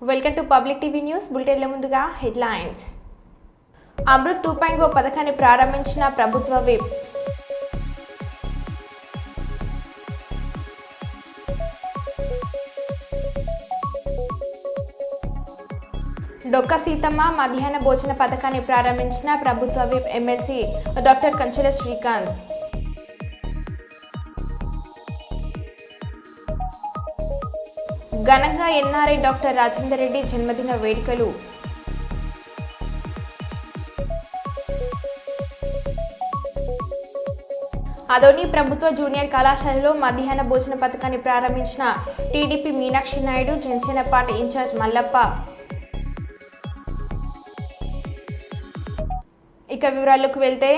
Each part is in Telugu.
Welcome to public TV news బులెటిన్ల ముందుగా హెడ్లైన్స్. అమృత్ 2.0 పథకాన్ని ప్రారంభించిన ప్రభుత్వ విప్. డొక్క సీతమ్మ మధ్యాహ్న భోజన పథకాన్ని ప్రారంభించిన ప్రభుత్వ విప్ ఎమ్మెల్సీ డాక్టర్ కంచెల శ్రీకాంత్. ఘనంగా ఎన్ఆర్ఐ డాక్టర్ రాజేందర్ రెడ్డి జన్మదిన వేడుకలు. అదోని ప్రభుత్వ జూనియర్ కళాశాలలో మధ్యాహ్న భోజన పథకాన్ని ప్రారంభించిన TDP Meenakshi Naidu, Janasena party incharge Mallappa. ఇక వివరాల్లోకి వెళ్తే,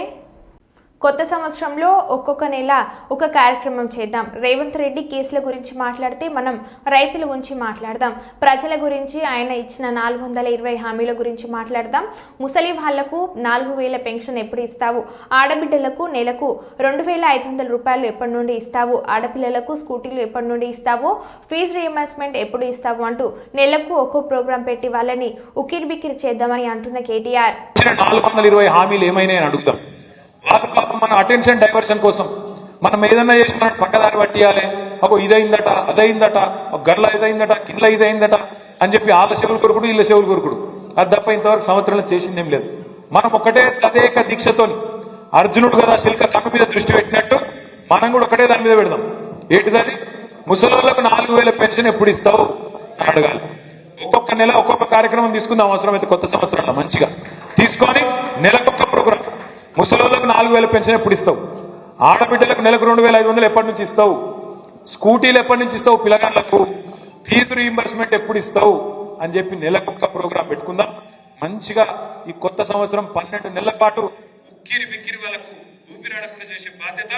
కొత్త సంవత్సరంలో ఒక్కొక్క నెల ఒక కార్యక్రమం చేద్దాం. రేవంత్ రెడ్డి కేసుల గురించి మాట్లాడితే మనం రైతుల గురించి మాట్లాడదాం. ప్రజల గురించి ఆయన ఇచ్చిన 420 హామీల గురించి మాట్లాడదాం. ముసలి వాళ్లకు 4000 పెన్షన్ ఎప్పుడు ఇస్తావు? ఆడబిడ్డలకు నెలకు 2500 రూపాయలు ఎప్పటి నుండి ఇస్తావు? ఆడపిల్లలకు స్కూటీలు ఎప్పటి నుండి ఇస్తావు? ఫీజు రియంబర్స్మెంట్ ఎప్పుడు ఇస్తావు? అంటూ నెలకు ఒక్కో ప్రోగ్రాం పెట్టి వాళ్ళని ఉకిరి బిక్కిరి చేద్దామని అంటున్న కేటీఆర్ 420 హామీలు ఏమైనా అడుగుతాం. మన అటెన్షన్ డైవర్షన్ కోసం మనం ఏదన్నా చేసి మనం పక్కదారి పట్టియాలి. అగో ఇదైందట, అదైందట, గర్ల ఇదైందట, కింద ఇదైందట అని చెప్పి వాళ్ళ చెవులు కొరుకుడు, వీళ్ళ చెవులు కొరుకుడు. అది తప్ప ఇంతవరకు సంవత్సరంలో చేసిందేం లేదు. మనం ఒకటే తదేక దీక్షతో అర్జునుడు కదా శిల్క కన్ను మీద దృష్టి పెట్టినట్టు మనం కూడా ఒకటే దాని మీద పెడదాం. ఏంటిది? ముసలోళ్ళకు 4000 పెన్షన్ ఎప్పుడు ఇస్తావు అని అడగాలి. ఒక్కొక్క నెల ఒక్కొక్క కార్యక్రమం తీసుకుందాం. అవసరమైతే కొత్త సంవత్సరంలో మంచిగా తీసుకొని నెలకొక్క ప్రోగ్రాం. ముసలోళ్ళకు 4000 పెన్షన్ ఎప్పుడు ఇస్తావు? ఆడబిడ్డలకు నెలకు 2500 ఎప్పటి నుంచి ఇస్తావు? స్కూటీలు ఎప్పటి నుంచి ఇస్తావు? పిల్లగాళ్లకు ఫీజు రీయింబర్స్మెంట్ ఎప్పుడు ఇస్తావు అని చెప్పి నెలకొక్క ప్రోగ్రాం పెట్టుకుందాం. మంచిగా ఈ కొత్త సంవత్సరం 12 నెలల పాటు ఉక్కిరి బిక్కిరి వాళ్ళకు ఊపిరాడకుండా చేసే బాధ్యత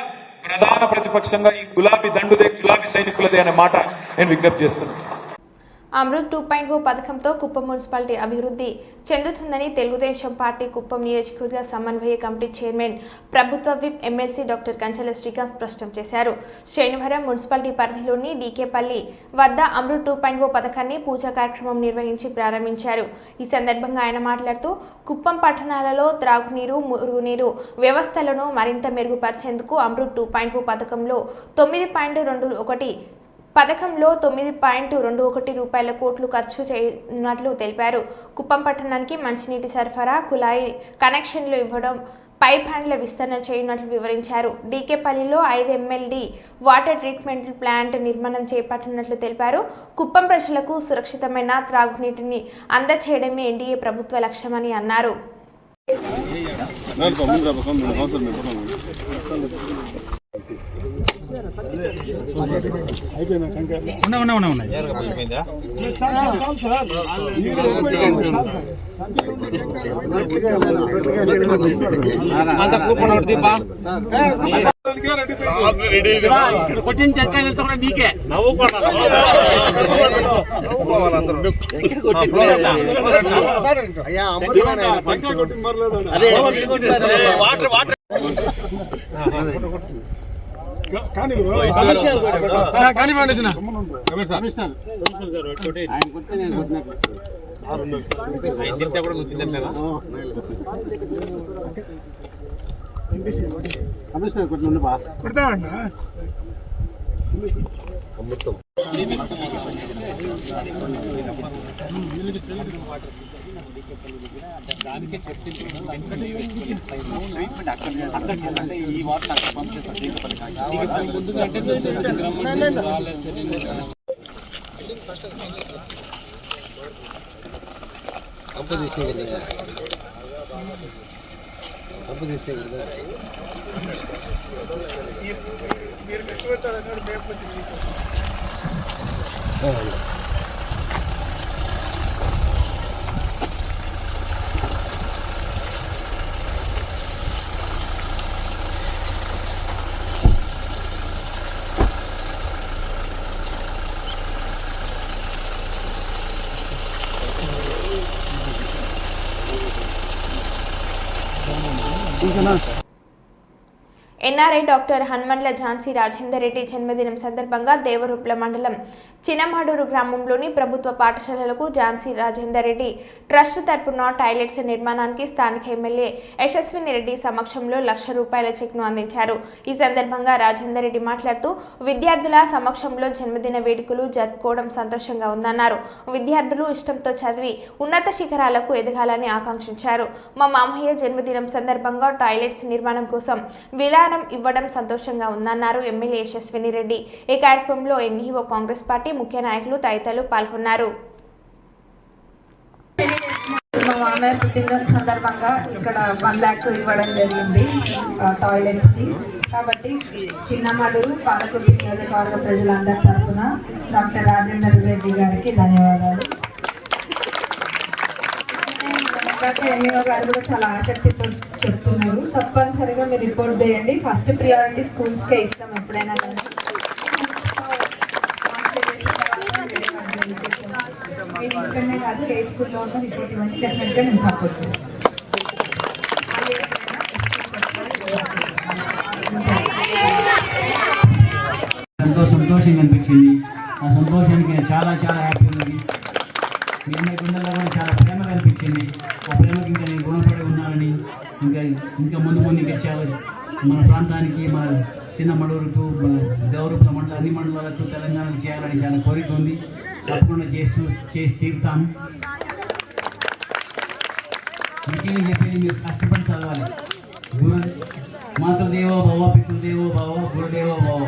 ప్రధాన ప్రతిపక్షంగా ఈ గులాబీ దండుదే, గులాబీ సైనికులదే అనే మాట నేను విజ్ఞప్తి చేస్తున్నాను. అమృత్ 2.0 పథకంతో కుప్పం మున్సిపాలిటీ అభివృద్ధి చెందుతుందని తెలుగుదేశం పార్టీ కుప్పం నియోజకవర్గ సమన్వయ కమిటీ చైర్మన్, ప్రభుత్వ విప్ ఎమ్మెల్సీ డాక్టర్ కంచెల శ్రీకాంత్ స్పష్టం చేశారు. శనివారం మున్సిపాలిటీ పరిధిలోని డీకేపల్లి వద్ద అమృత్ 2.0 పథకాన్ని పూజా కార్యక్రమం నిర్వహించి ప్రారంభించారు. ఈ సందర్భంగా ఆయన మాట్లాడుతూ, కుప్పం పట్టణాలలో త్రాగునీరు, మురుగునీరు వ్యవస్థలను మరింత మెరుగుపరిచేందుకు అమృత్ 2.0 పథకంలో 9.21 రూపాయల కోట్లు ఖర్చు చేయనున్నట్లు తెలిపారు. కుప్పం పట్టణానికి మంచినీటి సరఫరా, కుళాయి కనెక్షన్లు ఇవ్వడం, పైప్ హ్యాండ్ల విస్తరణ చేయనున్నట్లు వివరించారు. డీకేపల్లిలో 5 MLD వాటర్ ట్రీట్మెంట్ ప్లాంట్ నిర్మాణం చేపట్టనున్నట్లు తెలిపారు. కుప్పం ప్రజలకు సురక్షితమైన త్రాగునీటిని అందచేయడమే ఎన్డీఏ ప్రభుత్వ లక్ష్యమని అన్నారు. ఎన్ఆర్ఐ డాక్టర్ హనుమండ్ల ఝాన్సీ రాజేందర్ రెడ్డి జన్మదినం సందర్భంగా దేవరూప్ల మండలం చినమాడూరు గ్రామంలోని ప్రభుత్వ పాఠశాలలకు ఝాన్సీ రాజేందర్ రెడ్డి ట్రస్ట్ తరపున టాయిలెట్స్ నిర్మాణానికి స్థానిక ఎమ్మెల్యే యశస్విని రెడ్డి సమక్షంలో ₹1,00,000 చెక్ను అందించారు. ఈ సందర్భంగా రాజేందర్ రెడ్డి మాట్లాడుతూ విద్యార్థుల సమక్షంలో జన్మదిన వేడుకలు జరుపుకోవడం సంతోషంగా ఉందన్నారు. విద్యార్థులు ఇష్టంతో చదివి ఉన్నత శిఖరాలకు ఎదగాలని ఆకాంక్షించారు. మా మామయ్య జన్మదినం సందర్భంగా టాయిలెట్స్ నిర్మాణం కోసం విరాళం ఇవ్వడం సంతోషంగా ఉందన్నారు ఎమ్మెల్యే యశస్విని రెడ్డి. ఈ కార్యక్రమంలో ఎంఈఓ, కాంగ్రెస్ పార్టీ ముఖ్య నాయకులు తదితరులు పాల్గొన్నారు. మా మామయ్య పుట్టినరోజు సందర్భంగా ఇక్కడ 1 lakh ఇవ్వడం జరిగింది టాయిలెట్స్ కి. కాబట్టి చిన్నమడూరు పాలకుర్తి నియోజకవర్గ ప్రజలందరి తరఫున డాక్టర్ రాజేందర్ రెడ్డి గారికి ధన్యవాదాలు. ఎంఈఓ గారు కూడా చాలా ఆసక్తితో చెప్తున్నారు. తప్పనిసరిగా మీరు రిపోర్ట్ చేయండి. ఫస్ట్ ప్రియారిటీ స్కూల్స్కే ఇస్తాం ఎప్పుడైనా కానీ. మీరు ఇక్కడనే కాదు, ఏ స్కూల్లో ఉన్న రిపోర్ట్ ఇవ్వండి, డెఫినెట్గా నేను సపోర్ట్ చేస్తాను. ఎంతో సంతోషంగా అనిపించింది. ఆ సంతోషానికి నేను చాలా హ్యాపీ ఉంది. మీ అమ్మాయి గుండెల్లో కూడా చాలా ప్రేమ కనిపించింది. ఆ ప్రేమకి ఇంకా నేను గుణపడి ఉన్నానని, ఇంకా ముందు ఇంకా చాలా మన ప్రాంతానికి, మన చిన్నమడూరుకు, మన దేవరూపల మండలం, అన్ని మండలాలకు, తెలంగాణకు చేయాలని చాలా కోరిక ఉంది. తప్పకుండా చేసి తీరుతాను. ముఖ్యంగా చెప్పేది, మీరు కష్టపడి చదవాలి. మాతృదేవో భవ, పితృదేవో భవ, గురుదేవో భవ.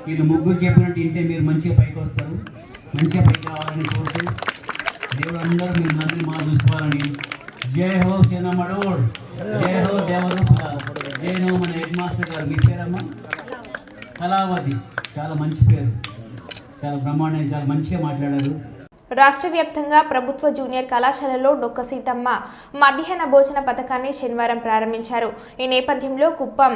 వీళ్ళు ముగ్గురు చెప్పినట్టు వింటే మీరు మంచిగా పైకి వస్తారు. మంచిగా పైకి రావాలని కోరుతూ, దేవుడు అందరూ మీరు నన్ను మా చూసుకోవాలని. జై హో చిన్నమడూర్, జై హో దేవరూపల, జై హో మన హెడ్ మాస్టర్ గారు. మీ పేరమ్మా? కళావతి. చాలా మంచి పేరు, చాలా బ్రహ్మాండంగా, చాలా మంచిగా మాట్లాడారు. రాష్ట్ర వ్యాప్తంగా ప్రభుత్వ జూనియర్ కళాశాలలో డొక్క సీతమ్మ మధ్యాహ్న భోజన పథకాన్ని శనివారం ప్రారంభించారు. ఈ నేపథ్యంలో కుప్పం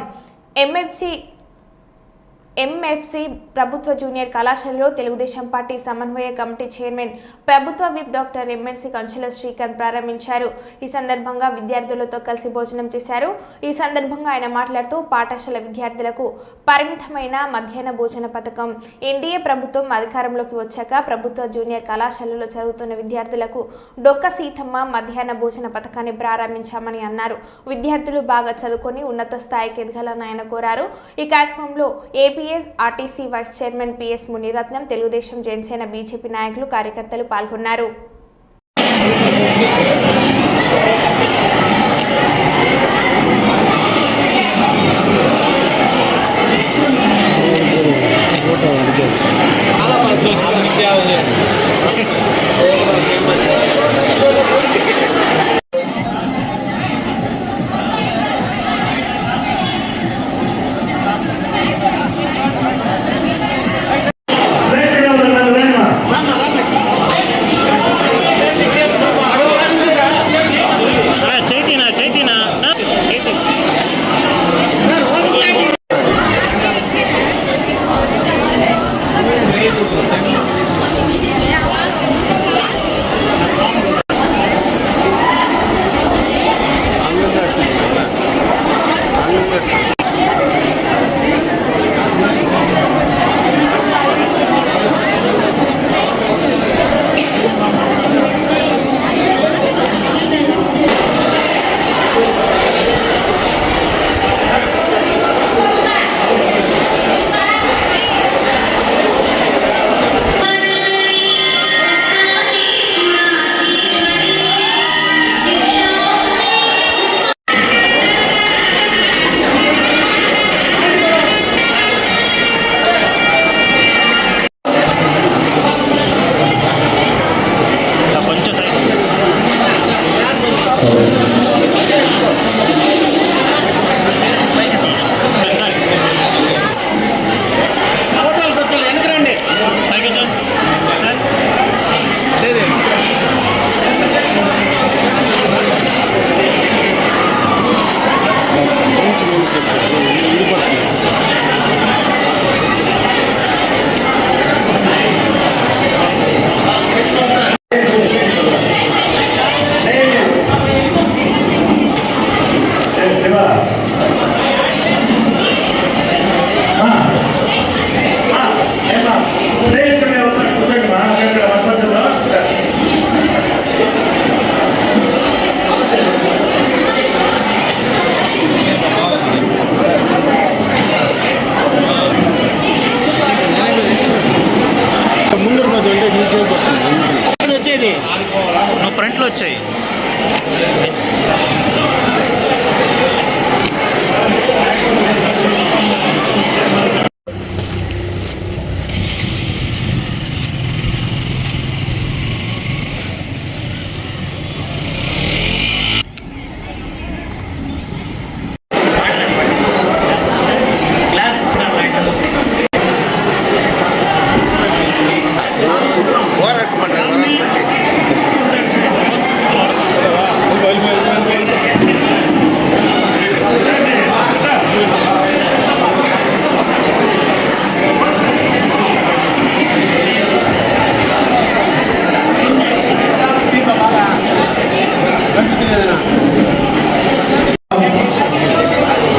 ఎంఎఫ్సి ప్రభుత్వ జూనియర్ కళాశాలలో తెలుగుదేశం పార్టీ సమన్వయ కమిటీ చైర్మన్, ప్రభుత్వ విప్ డాక్టర్ ఎమ్మెల్సీ కంచెల శ్రీకాంత్ ప్రారంభించారు. ఈ సందర్భంగా విద్యార్థులతో కలిసి భోజనం చేశారు. ఈ సందర్భంగా ఆయన మాట్లాడుతూ, పాఠశాల విద్యార్థులకు పరిమితమైన మధ్యాహ్న భోజన పథకం ఎన్డీఏ ప్రభుత్వం అధికారంలోకి వచ్చాక ప్రభుత్వ జూనియర్ కళాశాలలో చదువుతున్న విద్యార్థులకు డొక్క సీతమ్మ మధ్యాహ్న భోజన పథకాన్ని ప్రారంభించామని అన్నారు. విద్యార్థులు బాగా చదువుకొని ఉన్నత స్థాయికి ఎదగాలని ఆయన కోరారు. ఈ కార్యక్రమంలో AP RTC vice chairman PS Muniratnam, Telugudesam, Janasena, BJP నాయకులు, కార్యకర్తలు పాల్గొన్నారు.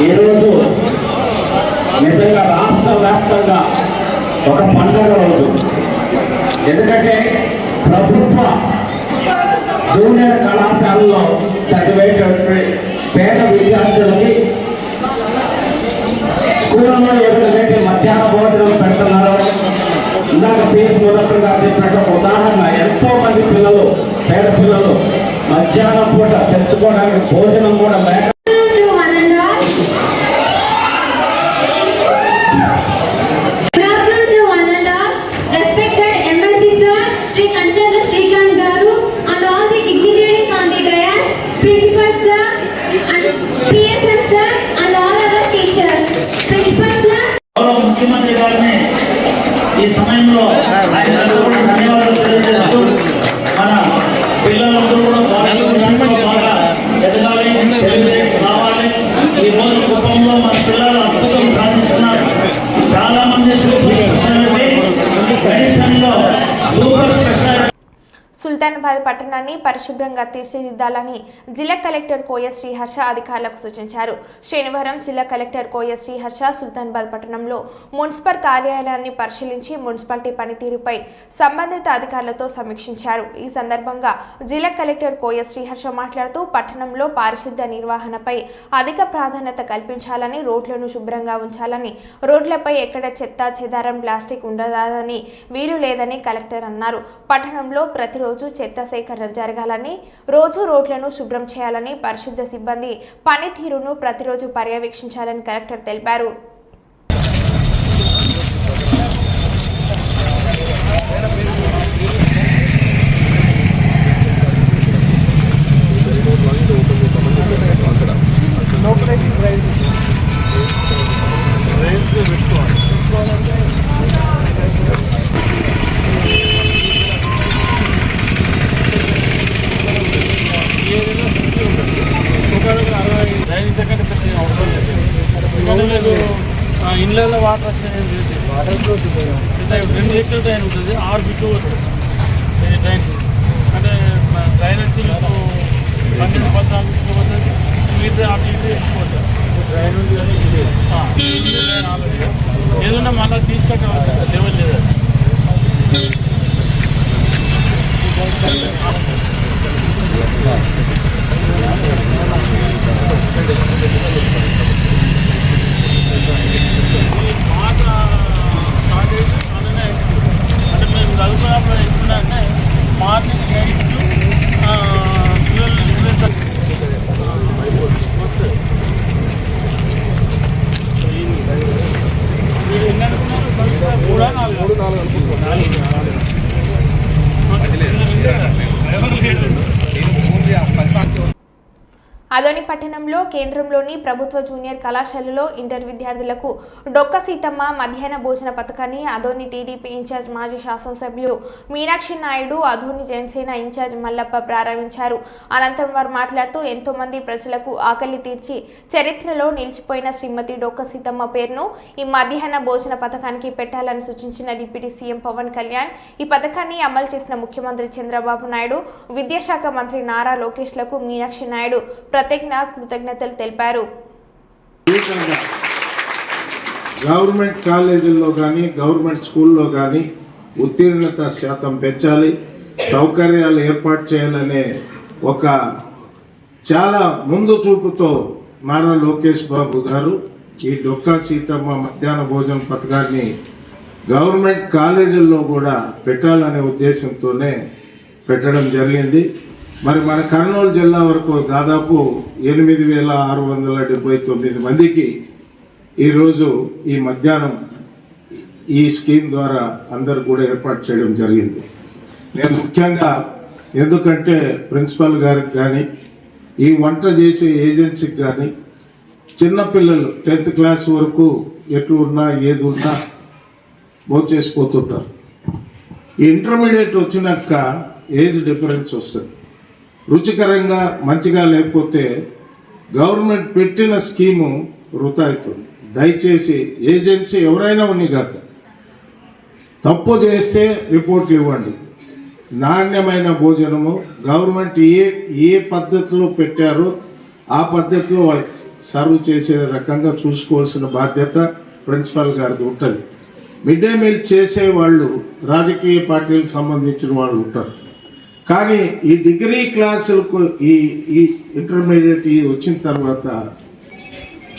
ఈరోజు నిజంగా రాష్ట్ర వ్యాప్తంగా ఒక పండుగ రోజు. ఎందుకంటే ప్రభుత్వ జూనియర్ కళాశాలలో చదివేటటువంటి పేద విద్యార్థులకి స్కూళ్ళలో ఎవరికైతే మధ్యాహ్న భోజనం పెడుతున్నారో, ఇందాక పీస్ మురళి గారు చెప్పినట్టు ఒక ఉదాహరణ, ఎంతో మంది పిల్లలు, పేద పిల్లలు మధ్యాహ్నం పూట తెచ్చుకోవడానికి భోజనం కూడా లేక ముఖ్యమంత్రి గారిని ఈ సమయంలో ధన్యవాదాలు తెలియజేస్తూ మన పిల్లలందరూ కూడా బాగా ఎదగాలి, రావాలి. ఈ రోజు కుటుంబంలో మన పిల్లలు అద్భుతం సాధిస్తున్నారు. చాలా మంది super speciality super speciality. Sultanabad పట్టణాన్ని పరిశుభ్రంగా తీర్చిదిద్దాలని జిల్లా కలెక్టర్ కోయ శ్రీహర్ష అధికారులకు సూచించారు. శనివారం జిల్లా కలెక్టర్ కోయ శ్రీహర్ష సుల్తానాబాద్ పట్టణంలో మున్సిపల్ కార్యాలయాన్ని పరిశీలించి మున్సిపాలిటీ పనితీరుపై సంబంధిత అధికారులతో సమీక్షించారు. ఈ సందర్భంగా జిల్లా కలెక్టర్ కోయ శ్రీహర్ష మాట్లాడుతూ పట్టణంలో పారిశుద్ధ్య నిర్వహణపై అధిక ప్రాధాన్యత కల్పించాలని, రోడ్లను శుభ్రంగా ఉంచాలని, రోడ్లపై ఎక్కడ చెత్త చెదారం ప్లాస్టిక్ ఉండదని వీలు లేదని కలెక్టర్ అన్నారు. పట్టణంలో ప్రతిరోజు చెత్త సేకరణ జరగాలని, రోజు రోడ్లను శుభ్రం చేయాలని, పరిశుద్ధ సిబ్బంది పనితీరును ప్రతిరోజు పర్యవేక్షించాలని కలెక్టర్ తెలిపారు. ఇళ్ళల్లో వాటర్ వచ్చేది 2 ఎకరాల డ్రైన్ ఉంటుంది, 6 ఫీట్లు డ్రైన్. అంటే డ్రైన్ వచ్చి 12-14 ఫీట్లు పోతుంది, మీరు 6 ఫీట్లు ఎక్కువ డ్రైన్ ఏదన్నా మళ్ళీ తీసుకొట్టే లెవెల్ లేదు. మాట స్టార్ట్ చేసి అలానే అంటే మేము చదువుకున్నప్పుడు ఎట్లుందంటే మార్నింగ్ 8 ఎన్ని అనుకున్నారు? 3-4 అదోని పట్టణంలో కేంద్రంలోని ప్రభుత్వ జూనియర్ కళాశాలలో ఇంటర్ విద్యార్థులకు డొక్క సీతమ్మ మధ్యాహ్న భోజన పథకాన్ని అదోని టీడీపీ ఇన్ఛార్జ్ మాజీ శాసనసభ్యులు మీనాక్షి నాయుడు, అదోని జనసేన ఇన్ఛార్జ్ మల్లప్ప ప్రారంభించారు. అనంతరం వారు మాట్లాడుతూ ఎంతో మంది ప్రజలకు ఆకలి తీర్చి చరిత్రలో నిలిచిపోయిన శ్రీమతి డొక్క సీతమ్మ పేరును ఈ మధ్యాహ్న భోజన పథకానికి పెట్టాలని సూచించిన డిప్యూటీ సీఎం పవన్ కళ్యాణ్ ఈ పథకాన్ని అమలు చేసిన ముఖ్యమంత్రి చంద్రబాబు నాయుడు, విద్యాశాఖ మంత్రి నారా లోకేష్లకు మీనాక్షి నాయుడు ప్రత్యేక కృతజ్ఞతలు తెలిపారు. గవర్నమెంట్ కాలేజీల్లో కానీ గవర్నమెంట్ స్కూల్లో కానీ ఉత్తీర్ణత శాతం పెంచాలి, సౌకర్యాలు ఏర్పాటు చేయాలనే ఒక చాలా ముందు చూపుతో నారా లోకేష్ బాబు గారు ఈ డొక్కా సీతమ్మ మధ్యాహ్న భోజన పథకాన్ని గవర్నమెంట్ కాలేజీల్లో కూడా పెట్టాలనే ఉద్దేశంతోనే పెట్టడం జరిగింది. మరి మన కర్నూలు జిల్లా వరకు దాదాపు 8,679 మందికి ఈరోజు ఈ మధ్యాహ్నం ఈ స్కీమ్ ద్వారా అందరు కూడా ఏర్పాటు చేయడం జరిగింది. నేను ముఖ్యంగా ఎందుకంటే ప్రిన్సిపల్ గారికి కానీ ఈ వంట చేసే ఏజెన్సీకి కానీ చిన్నపిల్లలు 10th క్లాస్ వరకు ఎట్లు ఉన్నా ఏది ఉన్నా భోంచేసిపోతుంటారు. ఈ ఇంటర్మీడియట్ వచ్చినాక ఏజ్ డిఫరెన్స్ వస్తుంది. రుచికరంగా మంచిగా లేకపోతే గవర్నమెంట్ పెట్టిన స్కీము వృధా అవుతుంది. దయచేసి ఏజెన్సీ ఎవరైనా ఉన్నగాక తప్పు చేస్తే రిపోర్ట్లు ఇవ్వండి. నాణ్యమైన భోజనము గవర్నమెంట్ ఏ పద్ధతిలో పెట్టారో ఆ పద్ధతిలో సర్వ్ చేసే రకంగా చూసుకోవాల్సిన బాధ్యత ప్రిన్సిపల్ గారిది ఉంటుంది. మిడ్ డే మీల్ చేసే వాళ్ళు రాజకీయ పార్టీలకు సంబంధించిన వాళ్ళు ఉంటారు. కానీ ఈ డిగ్రీ క్లాసులకు ఈ ఇంటర్మీడియట్ వచ్చిన తర్వాత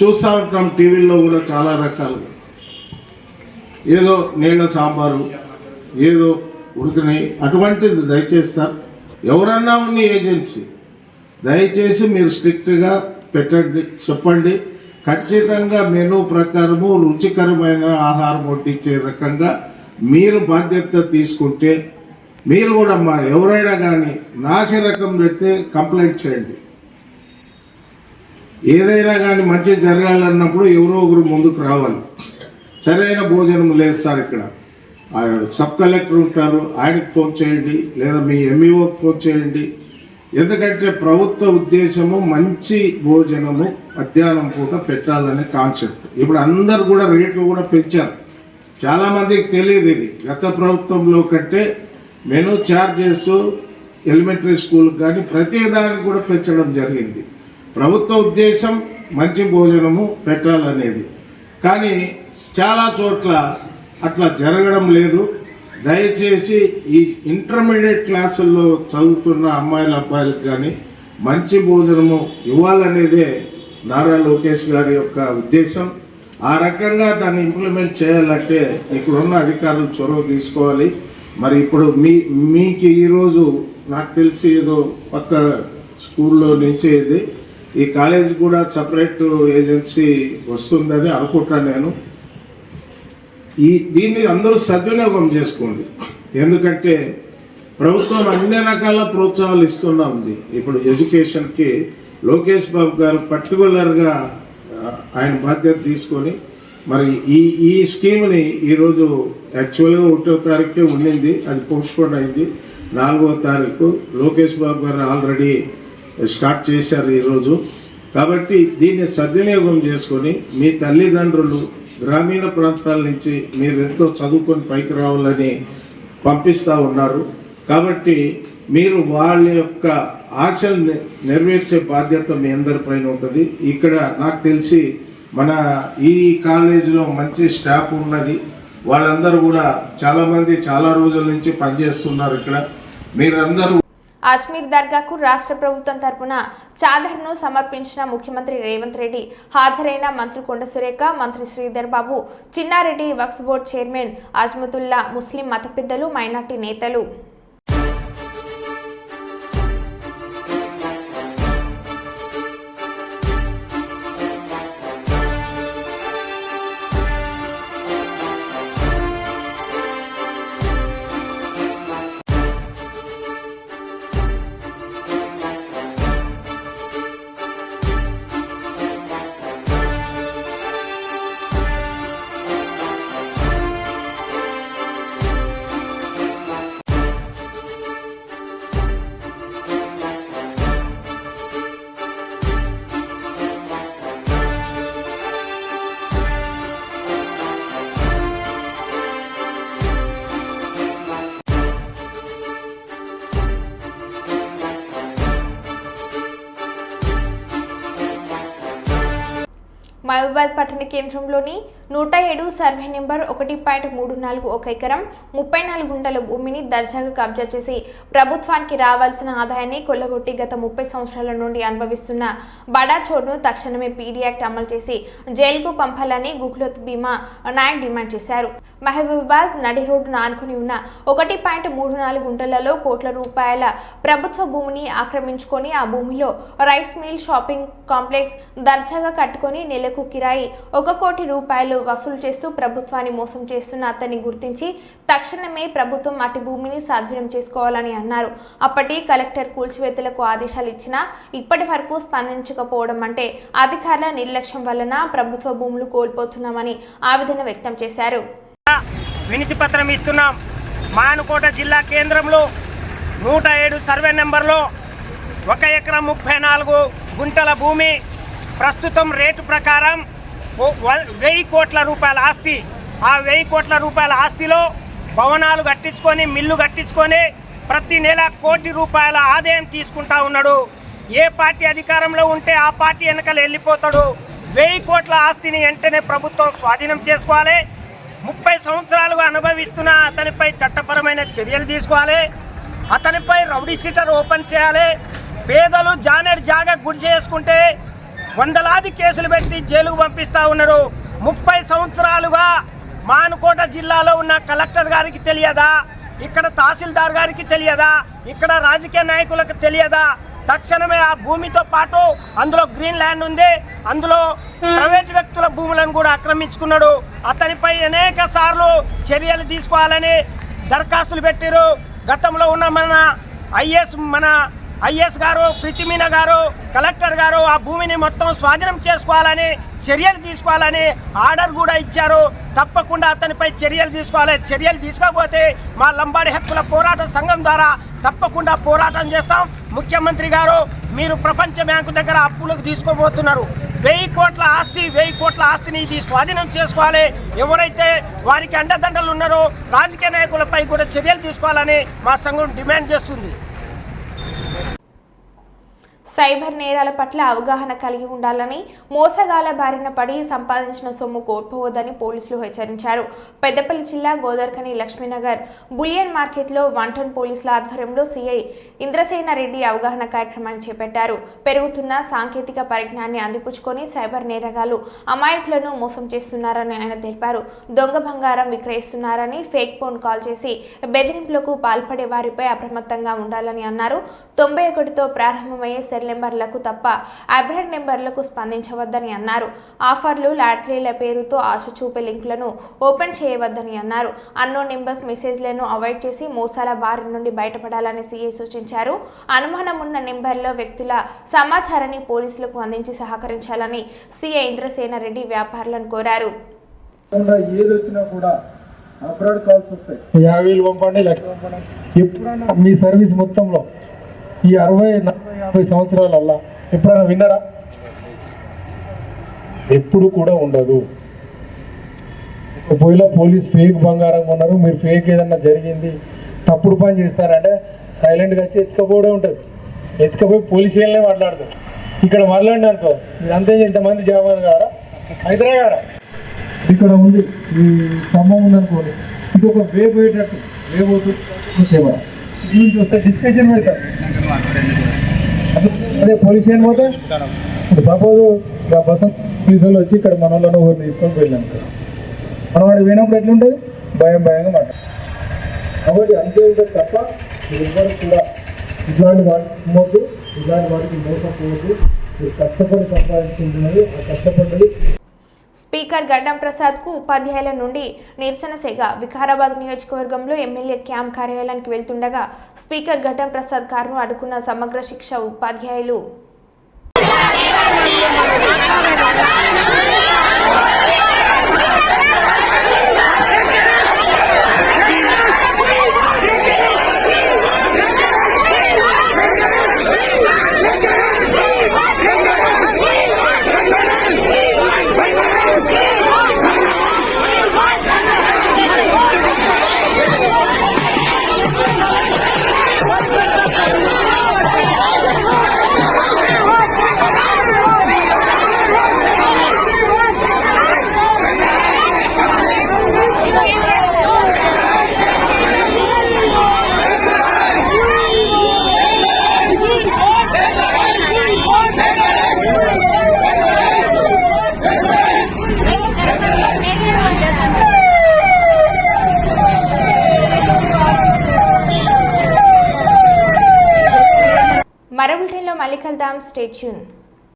చూస్తూ ఉంటాం టీవీల్లో కూడా చాలా రకాలుగా ఏదో నీళ్ళ సాంబారు ఏదో ఉడికినాయి అటువంటిది. దయచేసి సార్ ఎవరన్నా ఉన్న ఏజెన్సీ దయచేసి మీరు స్ట్రిక్ట్గా పెట్టండి, చెప్పండి. ఖచ్చితంగా మెనూ ప్రకారము రుచికరమైన ఆహారం వడ్డించే రకంగా మీరు బాధ్యత తీసుకుంటే మీరు కూడా ఎవరైనా కానీ నాసి రకం పెడితే కంప్లైంట్ చేయండి. ఏదైనా కానీ మంచి జరగాలన్నప్పుడు ఎవరో ఒకరు ముందుకు రావాలి. సరైన భోజనం లేదు సార్ ఇక్కడ. సబ్ కలెక్టర్ ఉంటారు, ఆయనకు ఫోన్ చేయండి, లేదా మీ ఎంఈఓకి ఫోన్ చేయండి. ఎందుకంటే ప్రభుత్వ ఉద్దేశము మంచి భోజనము మధ్యాహ్నం పూట పెట్టాలనే కాన్సెప్ట్. ఇప్పుడు అందరు కూడా రేట్లు కూడా పెంచారు. చాలామందికి తెలియదు ఇది. గత ప్రభుత్వంలో కంటే మెనూ ఛార్జెస్ ఎలిమెంటరీ స్కూల్కి కానీ ప్రతి దానికి కూడా పెంచడం జరిగింది. ప్రభుత్వ ఉద్దేశం మంచి భోజనము పెట్టాలనేది. కానీ చాలా చోట్ల అట్లా జరగడం లేదు. దయచేసి ఈ ఇంటర్మీడియట్ క్లాసుల్లో చదువుతున్న అమ్మాయిల అబ్బాయిలకు కానీ మంచి భోజనము ఇవ్వాలనేదే నారా లోకేష్ గారి యొక్క ఉద్దేశం. ఆ రకంగా దాన్ని ఇంప్లిమెంట్ చేయాలంటే ఇక్కడున్న అధికారులు చొరవ తీసుకోవాలి. మరి ఇప్పుడు మీకు ఈరోజు నాకు తెలిసి ఏదో పక్క స్కూల్లో నుంచి ఇది ఈ కాలేజీ కూడా సపరేట్ ఏజెన్సీ వస్తుందని అనుకుంటాను నేను. దీన్ని అందరూ సద్వినియోగం చేసుకోండి. ఎందుకంటే ప్రభుత్వం అన్ని రకాల ప్రోత్సాహాలు ఇస్తున్నా ఉంది. ఇప్పుడు ఎడ్యుకేషన్కి లోకేష్ బాబు గారు పర్టికులర్గా ఆయన బాధ్యత తీసుకొని మరి ఈ స్కీమ్ని ఈరోజు యాక్చువల్గా 1వ తారీఖుకే ఉండింది, అది పోస్ట్పోన్ అయింది. 4వ తారీఖు లోకేష్ బాబు గారు ఆల్రెడీ స్టార్ట్ చేశారు ఈరోజు. కాబట్టి దీన్ని సద్వినియోగం చేసుకొని మీ తల్లిదండ్రులు గ్రామీణ ప్రాంతాల నుంచి మీరు ఎంతో చదువుకొని పైకి రావాలని పంపిస్తూ ఉన్నారు. కాబట్టి మీరు వాళ్ళ యొక్క ఆశలు నెరవేర్చే బాధ్యత మీ అందరిపైన ఉంటుంది. ఇక్కడ నాకు తెలిసి మన ఈ కాలేజీలో మంచి స్టాఫ్ ఉన్నది. వాళ్ళందరూ కూడా చాలామంది చాలా రోజుల నుంచి పనిచేస్తున్నారు ఇక్కడ. మీరందరూ అజ్మీర్ దర్గాకు రాష్ట్ర ప్రభుత్వం తరపున చాదర్ను సమర్పించిన ముఖ్యమంత్రి రేవంత్ రెడ్డి హాజరైన మంత్రి కొండ సురేఖ, మంత్రి శ్రీధర్ బాబు, చిన్నారెడ్డి, వక్ఫ్ బోర్డు చైర్మన్ అజ్మతుల్లా, ముస్లిం మత పెద్దలు, మైనార్టీ నేతలు. మహబూబాబాద్ పట్టణ కేంద్రంలోని 107 సర్వే నెంబర్ 1.34 ఎకరం 34 గుంటల భూమిని దర్జాగా కబ్జా చేసి ప్రభుత్వానికి రావాల్సిన ఆదాయాన్ని కొల్లగొట్టి గత 30 సంవత్సరాల నుండి అనుభవిస్తున్న బడా చోర్ను తక్షణమే పీడీ యాక్ట్ అమలు చేసి జైలుకు పంపాలని గుగ్లోత్ భీమా నాయక్ డిమాండ్ చేశారు. మహబూబాబాద్ నడి రోడ్డును ఆనుకుని ఉన్న 1.34 గుంటలలో కోట్ల రూపాయల ప్రభుత్వ భూమిని ఆక్రమించుకొని ఆ భూమిలో రైస్ మిల్, షాపింగ్ కాంప్లెక్స్ దర్జాగా కట్టుకొని నెలకు కిరాయి 1 కోటి రూపాయలు వసూలు చేస్తూ ప్రభుత్వాన్ని మోసం చేస్తున్న అతన్ని గుర్తించి తక్షణమే ప్రభుత్వం అటు భూమిని సద్వినియోగం చేసుకోవాలని అన్నారు. అప్పటి కలెక్టర్ కూల్చివేతలకు ఆదేశాలు ఇచ్చినా ఇప్పటి వరకు స్పందించకపోవడం అంటే అధికారుల నిర్లక్ష్యం వలన ప్రభుత్వ భూములు కోల్పోతున్నామని ఆవేదన వ్యక్తం చేశారు. వినతి పత్రం ఇస్తున్నాం. మానుకోట జిల్లా కేంద్రంలో 107 సర్వే నెంబర్లో 1 ఎకరం 34 గుంటల భూమి ప్రస్తుతం రేటు ప్రకారం 1000 కోట్ల రూపాయల ఆస్తి. ఆ 1000 కోట్ల రూపాయల ఆస్తిలో భవనాలు కట్టించుకొని, మిల్లు కట్టించుకొని ప్రతి నెల ₹1 కోటి ఆదాయం తీసుకుంటా ఉన్నాడు. ఏ పార్టీ అధికారంలో ఉంటే ఆ పార్టీ వెనకాల వెళ్ళిపోతాడు. 1000 కోట్ల ఆస్తిని వెంటనే ప్రభుత్వం స్వాధీనం చేసుకోవాలి. 30 సంవత్సరాలుగా అనుభవిస్తున్న అతనిపై చట్టపరమైన చర్యలు తీసుకోవాలి. అతనిపై రౌడీ షీటర్ ఓపెన్ చేయాలి. పేదలు జానెడ్ జాగా గుడి చేసుకుంటే వందలాది కేసులు పెట్టి జైలుకు పంపిస్తూ ఉన్నారు. 30 సంవత్సరాలుగా మానుకోట జిల్లాలో ఉన్న కలెక్టర్ గారికి తెలియదా? ఇక్కడ తహసీల్దార్ గారికి తెలియదా? ఇక్కడ రాజకీయ నాయకులకు తెలియదా? తక్షణమే ఆ భూమితో పాటు అందులో గ్రీన్ ల్యాండ్ ఉంది, అందులో ప్రైవేట్ వ్యక్తుల భూములను కూడా ఆక్రమించుకున్నాడు. అతనిపై అనేక సార్లు చర్యలు తీసుకోవాలని దరఖాస్తులు పెట్టారు. గతంలో ఉన్న మన ఐఎస్ గారు, ప్రీతిమీన గారు, కలెక్టర్ గారు ఆ భూమిని మొత్తం స్వాధీనం చేసుకోవాలని చర్యలు తీసుకోవాలని ఆర్డర్ కూడా ఇచ్చారు. తప్పకుండా అతనిపై చర్యలు తీసుకోవాలి. చర్యలు తీసుకోకపోతే మా లంబాడి హక్కుల పోరాట సంఘం ద్వారా తప్పకుండా పోరాటం చేస్తాం. ముఖ్యమంత్రి గారు, మీరు ప్రపంచ బ్యాంకు దగ్గర అప్పులకు తీసుకోబోతున్నారు. 1000 కోట్ల ఆస్తిని ఇది స్వాధీనం చేసుకోవాలి. ఎవరైతే వారికి అండదండలు ఉన్నారో రాజకీయ నాయకులపై కూడా చర్యలు తీసుకోవాలని మా సంఘం డిమాండ్ చేస్తుంది. సైబర్ నేరాల పట్ల అవగాహన కలిగి ఉండాలని, మోసగాల బారిన పడి సంపాదించిన సొమ్ము కోల్పోవద్దని పోలీసులు హెచ్చరించారు. పెద్దపల్లి జిల్లా గోదర్కని లక్ష్మీనగర్ బులియన్ మార్కెట్లో 1 టౌన్ పోలీసుల ఆధ్వర్యంలో సిఐ ఇంద్రసేన రెడ్డి అవగాహన కార్యక్రమాన్ని చేపట్టారు. పెరుగుతున్న సాంకేతిక పరిజ్ఞానాన్ని అందిపుచ్చుకొని సైబర్ నేరగాళ్లు అమాయకులను మోసం చేస్తున్నారని ఆయన తెలిపారు. దొంగ బంగారం విక్రయిస్తున్నారని ఫేక్ ఫోన్ కాల్ చేసి బెదిరింపులకు పాల్పడే వారిపై అప్రమత్తంగా ఉండాలని అన్నారు. 91తో ప్రారంభమయ్యే నెంబర్లకు తప్ప అబ్రాడ్ నెంబర్లకు స్పందించవద్దని అన్నారు. ఆఫర్లు, లాటరీల పేరుతో ఆశ చూపే లింకులను ఓపెన్ చేయవద్దని అన్నారు. అన్నోన్ నెంబర్స్ మెసేజ్లను అవాయిడ్ చేసి మోసాల బారి నుండి బయటపడాలని సీఐ సూచించారు. అనుమానం ఉన్న నెంబర్లో వ్యక్తుల సమాచారాన్ని పోలీసులకు అందించి సహకరించాలని సీఐ ఇంద్రసేన రెడ్డి వ్యాపారులను కోరారు. ఏదొచ్చినా కూడా అబ్రాడ్ కాల్స్ వస్తాయి. 50,000 పంపండి, 1,00,000 పంపండి. ఎప్పుడైనా మీ సర్వీస్ మొత్తంలో ఈ 60-40-50 సంవత్సరాలల్లా ఎప్పుడైనా విన్నారా? ఎప్పుడు కూడా ఉండదు. ఒకవేళ పోలీస్ ఫేక్ బంగారం ఉన్నారు, మీరు ఫేక్ ఏదన్నా జరిగింది, తప్పుడు పని చేస్తారంటే సైలెంట్గా వచ్చి ఎత్తుకపోవడం ఉంటుంది. ఎత్తుకపోయి పోలీస్ స్టేషన్లే మాట్లాడతారు. ఇక్కడ మాట్లాడిన అనుకో మీరు అంతే, ఇంతమంది జవాన్ గారా, హైదరా గారా, ఇక్కడ ఉంది ఈ స్తంభం ఉందనుకోండి, ఇది ఒక వే పోయేటట్టు వే పోతుంది. నుంచి వస్తే డిస్కషన్ పెడతారు. అదే పోలీస్ స్టేషన్ పోతే ఇప్పుడు సపోజ్ బస్ పోలీసులు వచ్చి ఇక్కడ మన వాళ్ళని ఒకరు తీసుకొని వెళ్ళాం, మనం వాడికి పోయినప్పుడు ఎట్లుంటుంది, భయంగా మాట. కాబట్టి అంతే ఉంటుంది తప్ప ఎవరు కూడా ఇట్లాంటి వాటికి ఇవ్వద్దు, ఇట్లాంటి వాటికి మోసపోవద్దు. మీరు కష్టపడి సంపాదించుకుంటున్నది, ఆ కష్టపడ్డది. స్పీకర్ గడ్డం ప్రసాద్కు ఉపాధ్యాయుల నుండి నిరసన సేగ. వికారాబాద్ నియోజకవర్గంలో ఎమ్మెల్యే క్యాంప్ కార్యాలయానికి వెళ్తుండగా స్పీకర్ గడ్డం ప్రసాద్ కారును అడ్డుకున్న సమగ్ర శిక్ష ఉపాధ్యాయులు. మరో బులెటిన్లో మళ్ళీ కలుద్దాం. Stay tune.